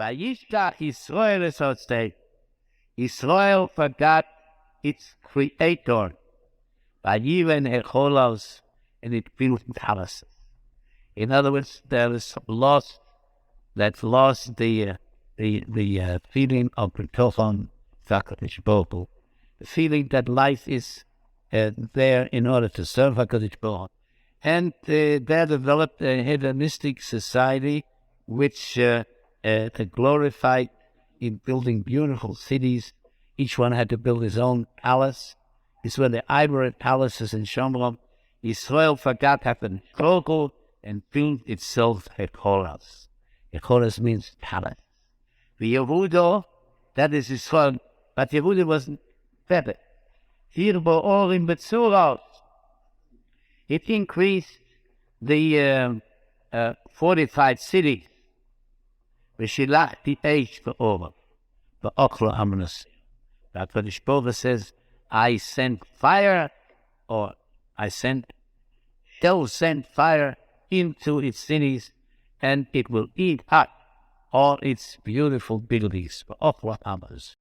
Vayishkach Yisrael is our state. Israel forgot its creator. Vayiven Echolos, and it built palaces. In other words, there is lost the feeling of B'tochon HaKadosh Baruch Hu, the feeling that life is there in order to serve HaKadosh Baruch Hu. And there developed a hedonistic society which glorified in building beautiful cities. Each one had to build his own palace. These were the ivory palaces in Shomron. Israel forgot HaKadosh Baruch Hu and built itself Echolos. Echolos means palace. The Yehuda, that is Israel, but Yehuda wasn't better. Here Bo'orim Betzuros. It increased the fortified cities. V'shilach Eish Ba'orim, Ba'okla Amnas. HaKadosh Baruch Hu says, I sent fire, or shall send fire into its cities, and it will eat up all its beautiful buildings. Ba'okla Amnas.